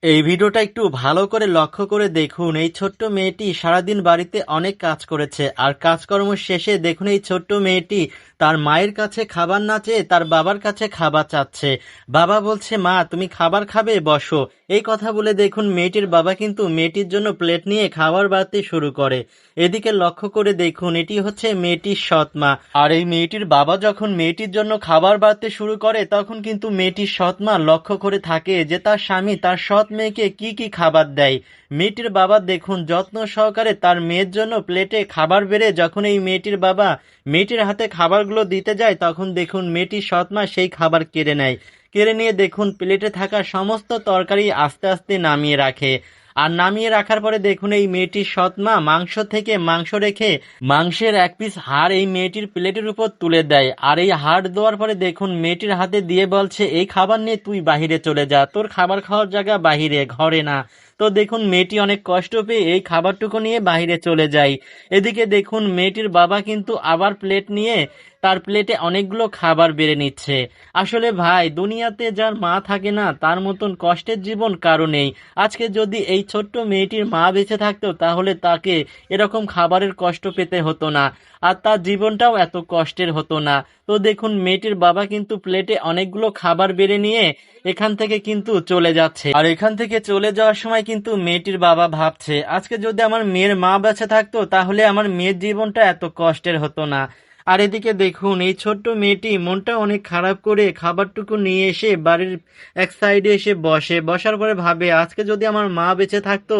এই ভিডিওটা একটু ভালো করে লক্ষ্য করে দেখুন। এই ছোট্ট মেয়েটি সারাদিন বাড়িতে অনেক কাজ করেছে, আর কাজকর্ম শেষে দেখুন এই ছোট্ট মেয়েটি তার মায়ের কাছে খাবার না চেয়ে তার বাবার কাছে খাবার চাচ্ছে। বাবা বলছে, মা তুমি খাবার খাবে, বসো। এই কথা বলে দেখুন মেয়েটির বাবা কিন্তু মেয়েটির জন্য প্লেট নিয়ে খাবার বাড়তে শুরু করে। এদিকে লক্ষ্য করে দেখুন, এটি হচ্ছে মেয়েটির সৎ মা। আর এই মেয়েটির বাবা যখন মেয়েটির জন্য খাবার বাড়তে শুরু করে, তখন কিন্তু মেয়েটির সৎ মা লক্ষ্য করে থাকে যে তার স্বামী তার সৎ মেয়েকে কি কি খাবার দেয়। মেয়েটির বাবা দেখুন যত্ন সহকারে তার মেয়ের জন্য প্লেটে খাবার বেড়ে যখন এই মেয়েটির বাবা মেয়েটির হাতে খাবারগুলো দিতে যায়, তখন দেখুন মেয়েটির সৎ মা সেই খাবার কেড়ে নেয়। কেড়ে নিয়ে দেখুন প্লেটে থাকা সমস্ত তরকারি আস্তে আস্তে নামিয়ে রাখে। আর নামিয়ে রাখার পরে দেখুন এই মেয়েটির সৎ মা মাংস থেকে মাংস রেখে মাংসের এক পিস হাড় এই মেয়েটির প্লেটের উপর তুলে দেয়। আর এই হাড় দেওয়ার পরে দেখুন মেয়েটির হাতে দিয়ে বলছে, এই খাবার নিয়ে তুই বাহিরে চলে যা, তোর খাবার খাওয়ার জায়গা বাহিরে, ঘরে না। তো দেখুন মেয়েটি অনেক কষ্ট পেয়ে এই খাবারটুকু নিয়ে বাহিরে চলে যায়। এদিকে দেখুন মেয়েটির বাবা কিন্তু আবার প্লেট নিয়ে তার প্লেটে অনেকগুলো খাবার বেড়ে নিচ্ছে। আসলে ভাই, দুনিয়াতে যার মা থাকে না তার মতন কষ্টের জীবন কারো নেই। আজকে যদি এই ছোট্ট মেয়েটির মা বেঁচে থাকতো, তাহলে তাকে এরকম খাবারের কষ্ট পেতে হতো না, আর তার জীবনটাও এত কষ্টের হতো না। তো দেখুন মেয়েটির বাবা কিন্তু প্লেটে অনেকগুলো খাবার বেড়ে নিয়ে এখান থেকে কিন্তু চলে যাচ্ছে। আর এখান থেকে চলে যাওয়ার সময় কিন্তু মেয়েটির বাবা ভাবছে, আজকে যদি আমার মেয়ের মা বেঁচে থাকতো, তাহলে আমার মেয়ের জীবনটা এত কষ্টের হতো না। আর এদিকে দেখুন এই ছোট্ট মেয়েটি মনটা অনেক খারাপ করে খাবারটুকু নিয়ে এসে বাড়ির এক সাইডে এসে বসার পরে ভাবে, আজকে যদি আমার মা বেঁচে থাকতো,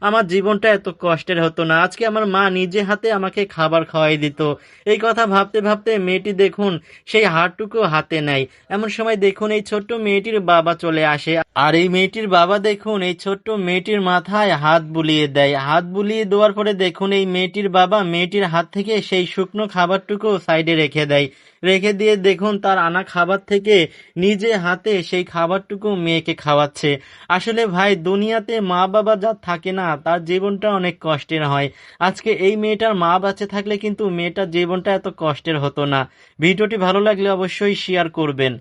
আমার জীবনটা এত কষ্টের হতো না, আজকে আমার মা নিজে হাতে আমাকে খাবার খাওয়াই দিত। এই কথা ভাবতে ভাবতে মেয়েটি দেখুন সেই হাড়টুকু হাতে নেয়। এমন সময় দেখুন এই ছোট্ট মেয়েটির বাবা চলে আসে। আর এই মেয়েটির বাবা দেখুন এই ছোট্ট মেয়েটির মাথায় হাত বুলিয়ে দেয়। হাত বুলিয়ে দেওয়ার পরে দেখুন এই মেয়েটির বাবা মেয়েটির হাত থেকে সেই শুকনো খাবারটুকু সাইডে রেখে দেয়। রেখে দিয়ে দেখুন তার আনা খাবার থেকে নিজে হাতে সেই খাবারটুকু মেয়েকে খাওয়াচ্ছে। আসলে ভাই, দুনিয়াতে মা বাবা যা থাকে না তার জীবনটা অনেক কষ্টের হয়। আজকে এই মেয়েটার মা বেঁচে থাকলে কিন্তু মেয়েটার জীবনটা এত কষ্টের হতো না। ভিডিওটি ভালো লাগলে অবশ্যই শেয়ার করবেন।